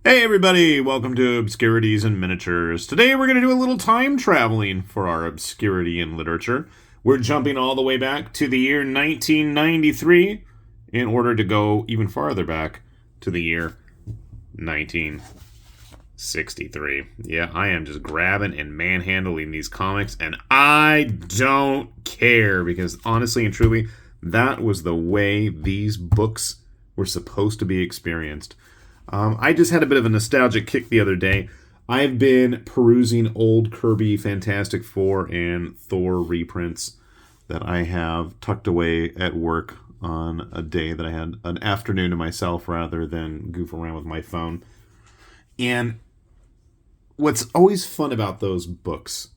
Hey everybody, welcome to Obscurities and Miniatures. Today we're going to do a little time traveling for our obscurity in literature. We're jumping all the way back to the year 1993 in order to go even farther back to the year 1963. Yeah, I am just grabbing and manhandling these comics, and I don't care because honestly and truly, that was the way these books were supposed to be experienced. I just had a bit of a nostalgic kick the other day. I've been perusing old Kirby Fantastic Four and Thor reprints that I have tucked away at work on a day that I had an afternoon to myself rather than goof around with my phone. And what's always fun about those books,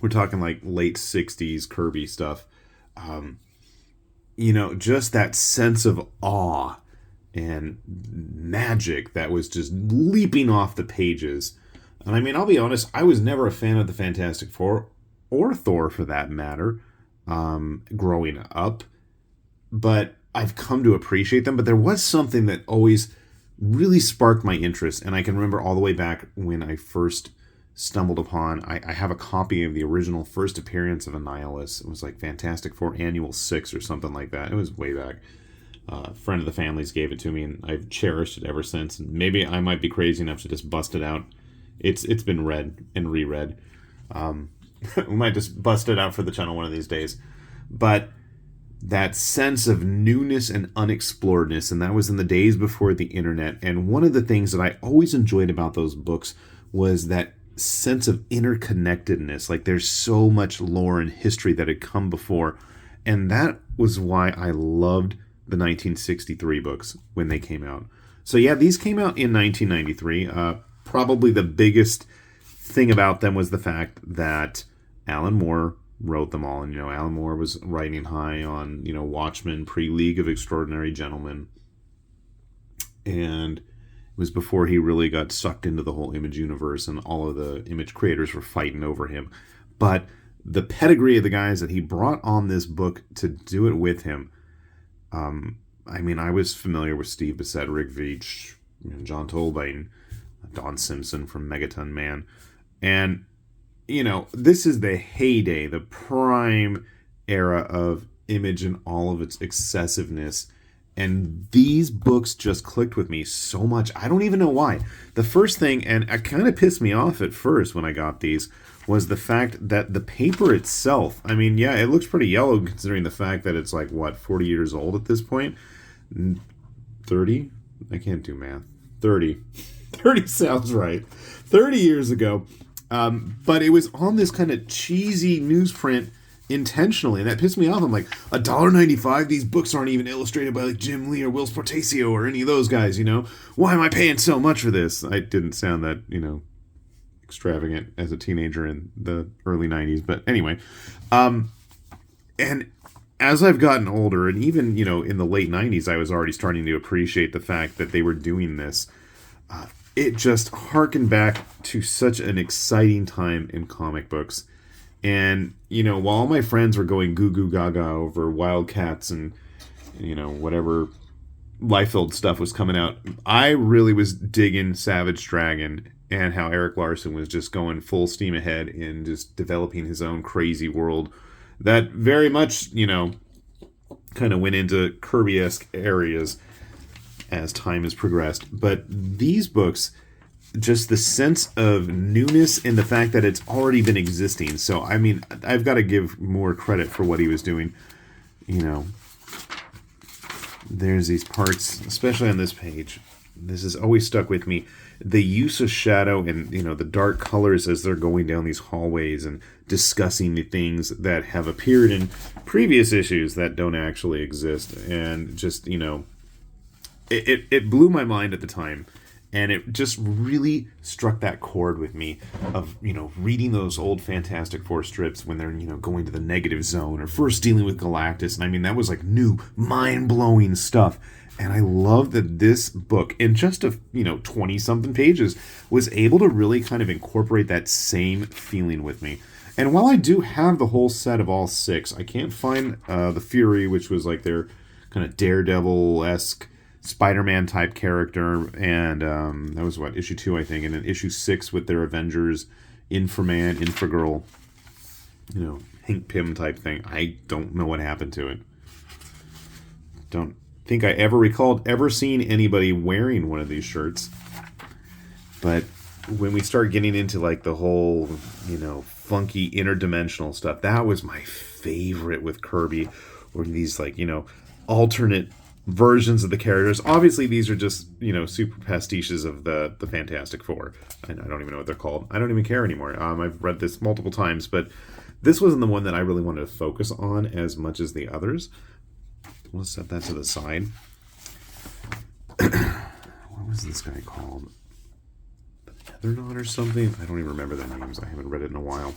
we're talking like late 60s Kirby stuff, just that sense of awe and magic that was just leaping off the pages. And I mean, I'll be honest, I was never a fan of the Fantastic Four, or Thor for that matter, growing up. But I've come to appreciate them. But there was something that always really sparked my interest. And I can remember all the way back when I first stumbled upon, I have a copy of the original first appearance of Annihilus. It was like Fantastic Four Annual 6 or something like that. It was way back. A friend of the family's gave it to me, and I've cherished it ever since. And maybe I might be crazy enough to just bust it out. It's been read and reread. We might just bust it out for the channel one of these days. But that sense of newness and unexploredness, and that was in the days before the internet. And one of the things that I always enjoyed about those books was that sense of interconnectedness. Like there's so much lore and history that had come before. And that was why I loved the 1963 books when they came out. So yeah, these came out in 1993. Probably the biggest thing about them was the fact that Alan Moore wrote them all. And, Alan Moore was riding high on, Watchmen, pre-League of Extraordinary Gentlemen. And it was before he really got sucked into the whole Image universe and all of the Image creators were fighting over him. But the pedigree of the guys that he brought on this book to do it with him, I was familiar with Steve Bissett, Rick Veitch, John Tolbane, Don Simpson from Megaton Man. And, this is the heyday, the prime era of Image and all of its excessiveness. And these books just clicked with me so much. I don't even know why. The first thing, and it kind of pissed me off at first when I got these, was the fact that the paper itself, it looks pretty yellow considering the fact that it's 40 years old at this point? 30? I can't do math. 30. 30 sounds right. 30 years ago. But it was on this kind of cheesy newsprint intentionally, and that pissed me off. I'm like, $1.95? These books aren't even illustrated by Jim Lee or Will Portacio or any of those guys, Why am I paying so much for this? I didn't sound that, extravagant as a teenager in the early 90s, but anyway. And as I've gotten older, and even, in the late 90s, I was already starting to appreciate the fact that they were doing this. It just harkened back to such an exciting time in comic books. And, while all my friends were going goo goo gaga over Wildcats and, whatever Liefeld stuff was coming out, I really was digging Savage Dragon and how Eric Larson was just going full steam ahead in just developing his own crazy world that very much, kind of went into Kirby-esque areas as time has progressed. But these books, just the sense of newness in the fact that it's already been existing. So, I've got to give more credit for what he was doing. There's these parts, especially on this page. This has always stuck with me. The use of shadow and, the dark colors as they're going down these hallways and discussing the things that have appeared in previous issues that don't actually exist. And just, it blew my mind at the time. And it just really struck that chord with me of, reading those old Fantastic Four strips when they're, going to the negative zone or first dealing with Galactus. And that was new, mind-blowing stuff. And I love that this book, in just 20-something pages, was able to really kind of incorporate that same feeling with me. And while I do have the whole set of all 6, I can't find the Fury, which was their kind of Daredevil-esque Spider-Man type character, and that was what, issue 2, I think, and then issue 6 with their Avengers, Inframan, Infragirl, Hank Pym type thing. I don't know what happened to it. Don't think I ever recalled ever seeing anybody wearing one of these shirts. But when we start getting into like the whole, funky interdimensional stuff, that was my favorite with Kirby, or these like, alternate versions of the characters. Obviously, these are just, super pastiches of the Fantastic Four. And I don't even know what they're called. I don't even care anymore. I've read this multiple times, but this wasn't the one that I really wanted to focus on as much as the others. We'll set that to the side. What was this guy called? Nethernaut or something? I don't even remember their names. I haven't read it in a while.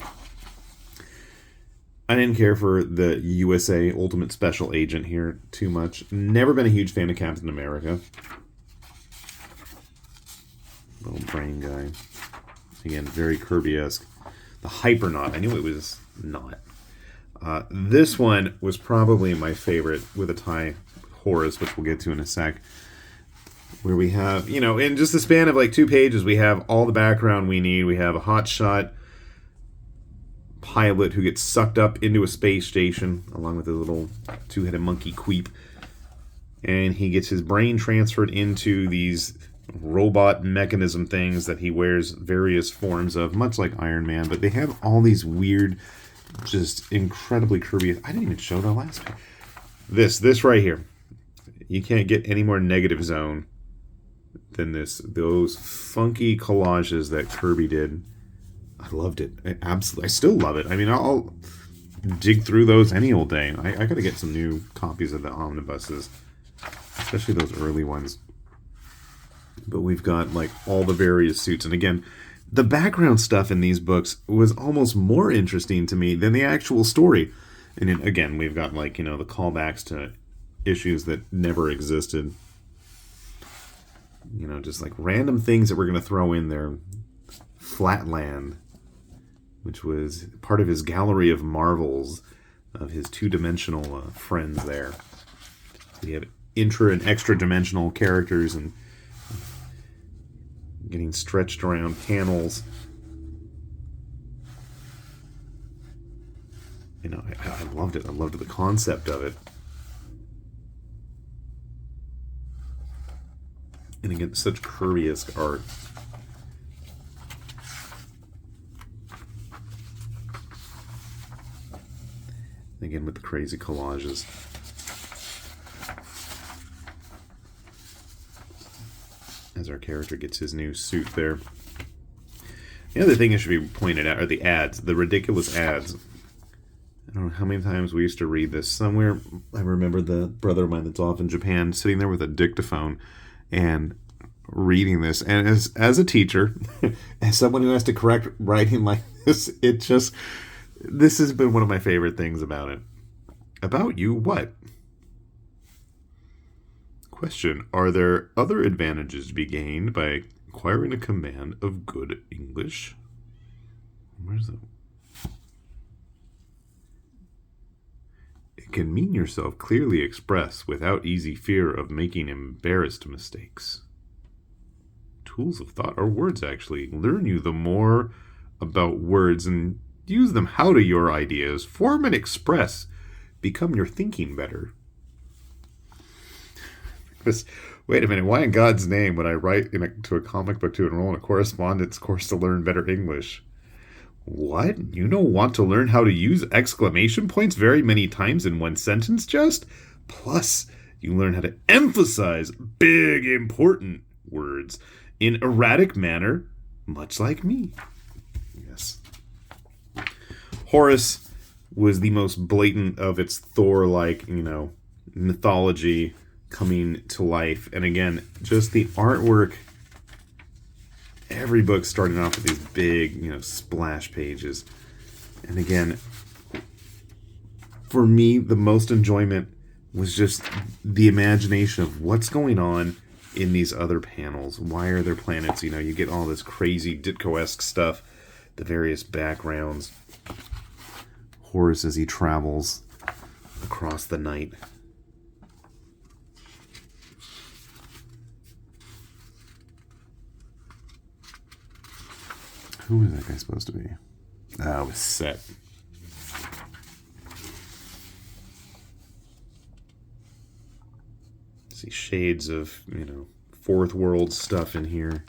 I didn't care for the USA Ultimate Special Agent here too much. Never been a huge fan of Captain America. Little brain guy. Again, very Kirby-esque. The Hypernaut. I knew it was not. This one was probably my favorite with a tie Horus, which we'll get to in a sec. Where we have, in just the span of like 2 pages, we have all the background we need. We have a hotshot pilot who gets sucked up into a space station, along with a little 2-headed monkey Queep. And he gets his brain transferred into these robot mechanism things that he wears various forms of, much like Iron Man. But they have all these weird, just incredibly Kirby. I didn't even show the last page. This right here. You can't get any more negative zone than this. Those funky collages that Kirby did. I loved it. I still love it. I mean, I'll dig through those any old day. I gotta get some new copies of the omnibuses, especially those early ones. But we've got like all the various suits, and again, the background stuff in these books was almost more interesting to me than the actual story. And then, again, we've got like, the callbacks to issues that never existed. Just like random things that we're going to throw in there. Flatland, which was part of his gallery of marvels of his 2-dimensional friends there. We have intra and extra dimensional characters and getting stretched around panels. I loved it. I loved the concept of it. And again, such Kirby-esque art. Again, with the crazy collages. As our character gets his new suit there. The other thing that should be pointed out are the ads. The ridiculous ads. I don't know how many times we used to read this. Somewhere, I remember the brother of mine that's off in Japan sitting there with a dictaphone and reading this. And as a teacher, as someone who has to correct writing like this, this has been one of my favorite things about it. About you, what? Question: are there other advantages to be gained by acquiring a command of good English? Where's that? It can mean yourself clearly expressed without easy fear of making embarrassed mistakes. Tools of thought, or words actually, learn you the more about words and use them how to your ideas, form and express, become your thinking better. Wait a minute, why in God's name would I write to a comic book to enroll in a correspondence course to learn better English? What? You don't want to learn how to use exclamation points very many times in one sentence just? Plus, you learn how to emphasize big, important words in erratic manner, much like me. Yes. Horus was the most blatant of its Thor-like, mythology coming to life. And again, just the artwork. Every book starting off with these big, splash pages. And again, for me, the most enjoyment was just the imagination of what's going on in these other panels. Why are there planets? You get all this crazy Ditko-esque stuff, the various backgrounds. Horus as he travels across the night. Who was that guy supposed to be? It was Set. See shades of, fourth world stuff in here.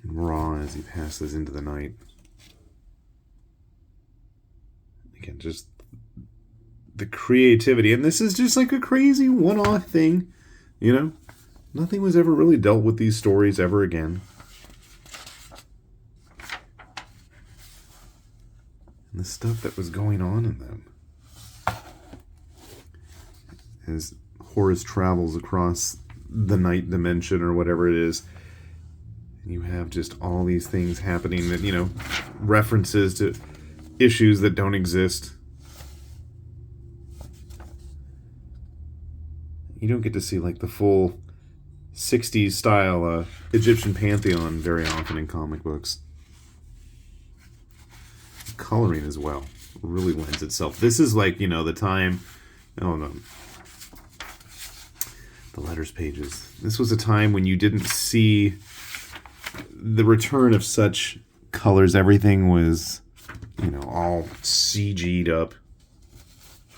Raw as he passes into the night. Again, just the creativity. And this is just like a crazy one-off thing. Nothing was ever really dealt with these stories ever again. And the stuff that was going on in them. As Horace travels across the night dimension or whatever it is, you have just all these things happening that, references to issues that don't exist. You don't get to see like the full 60s style Egyptian pantheon very often in comic books. Coloring as well really lends itself. This is like, the time... Oh, no. The letters pages. This was a time when you didn't see the return of such colors. Everything was, all CG'd up.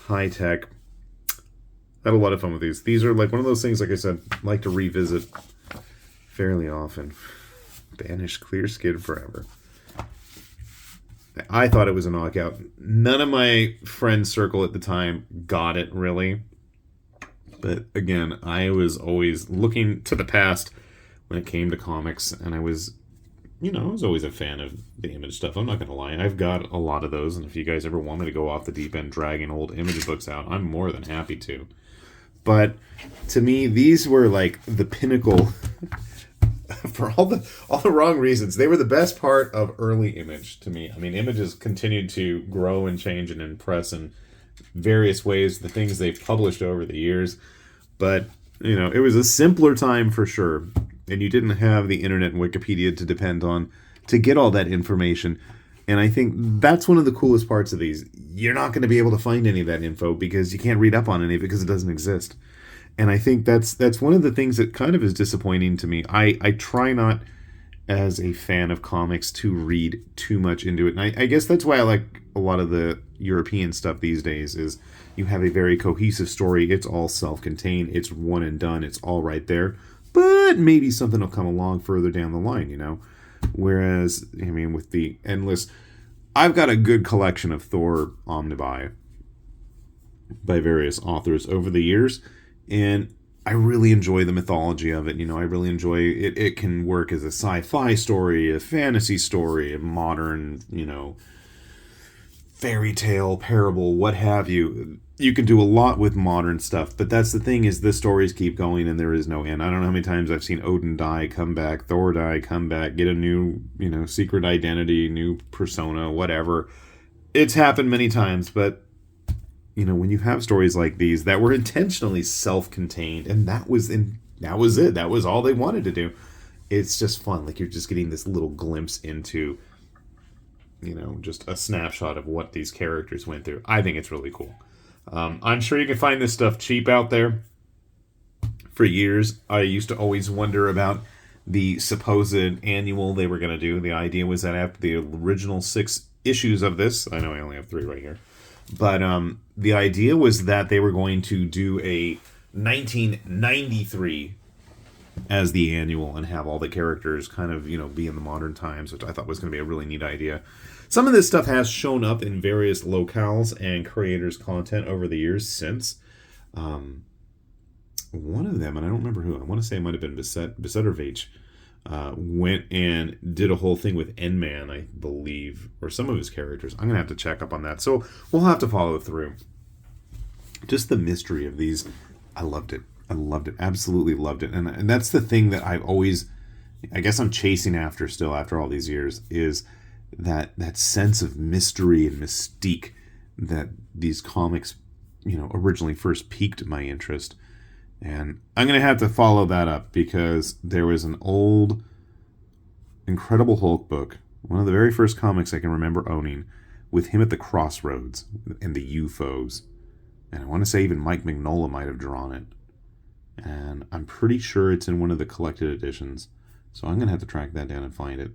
High tech. I had a lot of fun with these. These are like one of those things, like I said, like to revisit fairly often. Banish clear skin forever. I thought it was a knockout. None of my friend circle at the time got it, really. But again, I was always looking to the past when it came to comics, and I was always a fan of the Image stuff. I'm not going to lie. I've got a lot of those, and if you guys ever want me to go off the deep end dragging old Image books out, I'm more than happy to. But to me, these were like the pinnacle for all the wrong reasons. They were the best part of early Image to me. I mean, Image has continued to grow and change and impress in various ways, the things they've published over the years. But, it was a simpler time for sure. And you didn't have the internet and Wikipedia to depend on to get all that information. And I think that's one of the coolest parts of these. You're not going to be able to find any of that info because you can't read up on any of it because it doesn't exist. And I think that's one of the things that kind of is disappointing to me. I try not, as a fan of comics, to read too much into it. And I guess that's why I like a lot of the European stuff these days, is you have a very cohesive story. It's all self-contained. It's one and done. It's all right there. But maybe something will come along further down the line, Whereas, with the endless... I've got a good collection of Thor omnibuy by various authors over the years, and I really enjoy the mythology of it. I really enjoy it. It can work as a sci-fi story, a fantasy story, a modern, fairy tale, parable, what have you. You can do a lot with modern stuff, but that's the thing, is the stories keep going and there is no end. I don't know how many times I've seen Odin die, come back, Thor die, come back, get a new, secret identity, new persona, whatever. It's happened many times, but, when you have stories like these that were intentionally self-contained, and that was it. That was all they wanted to do. It's just fun. Like, you're just getting this little glimpse into, just a snapshot of what these characters went through. I think it's really cool. I'm sure you can find this stuff cheap out there. For years, I used to always wonder about the supposed annual they were going to do. The idea was that after the original 6 issues of this, I know I only have 3 right here, but the idea was that they were going to do a 1993 as the annual and have all the characters kind of, be in the modern times, which I thought was going to be a really neat idea. Some of this stuff has shown up in various locales and creators' content over the years since. One of them, and I don't remember who, I want to say it might have been Besettervich, went and did a whole thing with N-Man, I believe, or some of his characters. I'm going to have to check up on that. So we'll have to follow through. Just the mystery of these, I loved it. Absolutely loved it. And that's the thing that I've always, I guess I'm chasing after still after all these years, is that sense of mystery and mystique that these comics, originally first piqued my interest. And I'm going to have to follow that up, because there was an old Incredible Hulk book, one of the very first comics I can remember owning, with him at the crossroads and the UFOs. And I want to say even Mike Mignola might have drawn it. And I'm pretty sure it's in one of the collected editions. So I'm going to have to track that down and find it.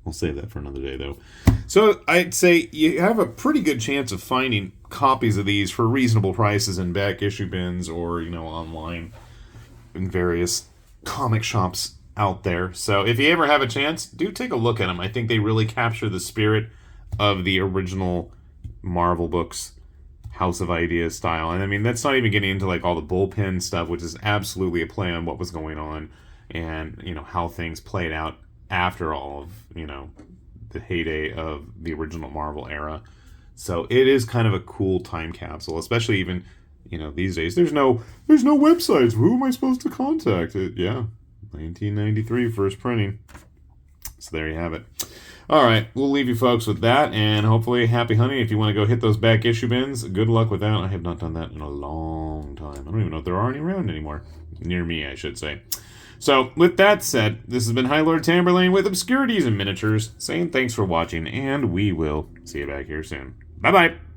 We'll save that for another day, though. So I'd say you have a pretty good chance of finding copies of these for reasonable prices in back issue bins or, online in various comic shops out there. So if you ever have a chance, do take a look at them. I think they really capture the spirit of the original Marvel books, House of Ideas style. And I mean, that's not even getting into like all the bullpen stuff, which is absolutely a play on what was going on and, how things played out after all of, the heyday of the original Marvel era. So it is kind of a cool time capsule, especially even, these days. There's no websites. Who am I supposed to contact? Yeah, 1993 first printing. So there you have it. All right, we'll leave you folks with that, and hopefully happy hunting. If you want to go hit those back issue bins, good luck with that. I have not done that in a long time. I don't even know if there are any around anymore. Near me, I should say. So, with that said, this has been High Lord Tamberlane with Obscurities and Miniatures, saying thanks for watching, and we will see you back here soon. Bye-bye!